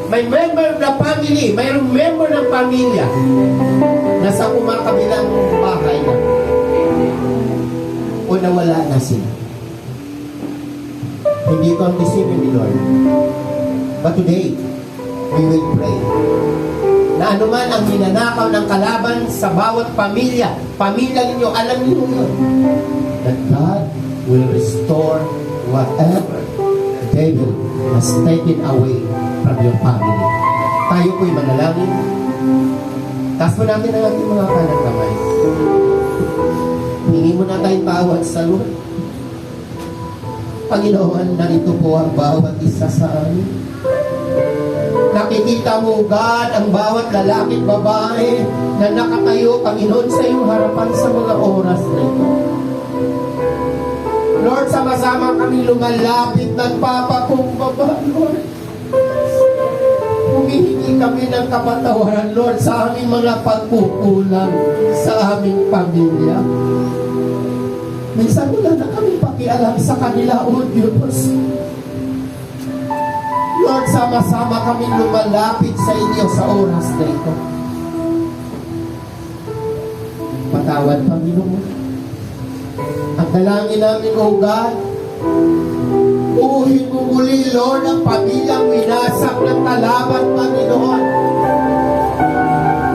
may member na family, mayroong member ng pamilya na sa kumakabilang bahay na o nawala na sila. Hindi ko ang desisyon ni Lord. But today, we will pray na anuman ang ninanakaw ng kalaban sa bawat pamilya ninyo, alam niyo yun, that God will restore whatever the devil has taken away from your family. Tayo po'y manalangin. Taas mo natin ang ating mga kanang kamay. Hingi mo na tayong tawad sa Lord. Panginoon, narito po ang bawat isa sa amin. Nakikita mo, God, ang bawat lalaki at babae na nakatayo, Panginoon, sa iyong harapan sa mga oras na ito. Lord, sama-sama kami lumalapit, nagpapakumbaba, Lord. Humihingi kami ng kapatawaran, Lord, sa aming mga pagkukulang sa aming pamilya. Minsan wala na kami pakialam sa kanila, O Diyos. Lord, sama-sama kami lumalapit sa inyo sa oras na ito. Patawad, Panginoon. Ang dalangin namin, O God, uhin mo muli, Lord, ang pamilyang winasak ng kalaban, Panginoon.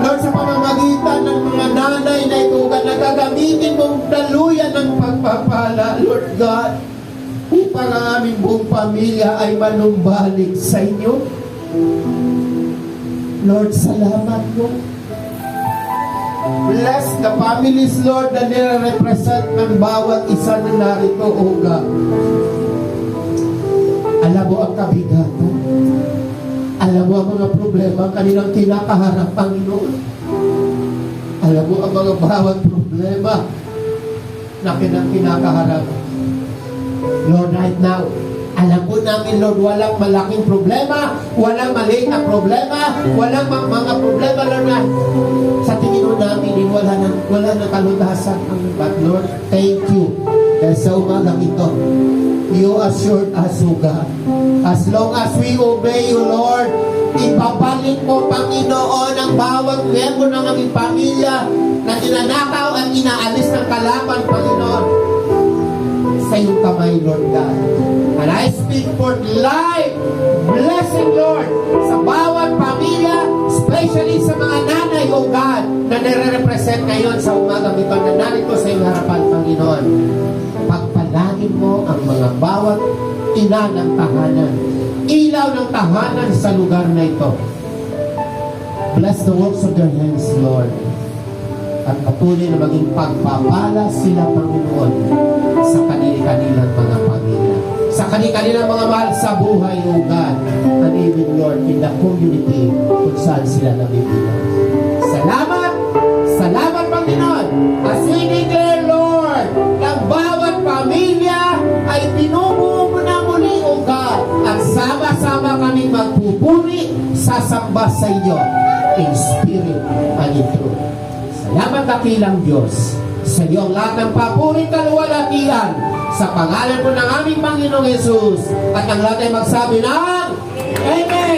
Lord, sa pamamagitan ng mga nanay na ito, na gagamitin mong daluyan ng pagpapala, Lord God, upang ang aming buong pamilya ay manumbalik sa inyo. Lord, salamat mo. Bless the families, Lord, na nire-represent ng bawat isa na narito, O God. Alam mo ang kabigatan. Alam mo ang mga problema ang kanilang kinakaharap, Panginoon. Alam mo ang mga bawat problema na kinakaharap. Lord, right now, alam po namin, Lord, walang malaking problema, walang maliit na problema, walang mga problema, Lord, na sa tingin mo namin, wala na kalutasan. But Lord, thank you. Dahil sa umagang ito, you assured us, O God, as long as we obey you, Lord, ipapalit mo, Panginoon, ang bawat miyembro ng aming pamilya na tinanakaw at inaalis ng kalaban, Panginoon, sa iyong kamay, Lord God. And I speak for life, blessing, Lord, sa bawat pamilya, especially sa mga nanay, O God, na nare-represent ngayon sa umagang ito, na narito sa iyong harapan, Panginoon. Pagpalagin mo ang mga bawat ina ng tahanan, ilaw ng tahanan sa lugar na ito. Bless the works of their hands, Lord. At patuloy na maging pagpapala sila, Panginoon, sa kanilang mga pamilya, sa kanilang mga mahal sa buhay, O God, and even, Lord, in the community kung saan sila nabibilang. Salamat! Salamat, Panginoon! As we declare, Lord, ng bawat pamilya ay pinubuo mo na muli, O God, at sama-sama kaming magpupuri, sasamba sa iyo in spirit and in truth. Salamat, dakilang Diyos, sa iyo ang lahat ng papuri, kaluwalhatian, sa pangalan po ng aming Panginoong Jesus, at ang lahat ay magsabi ng Amen!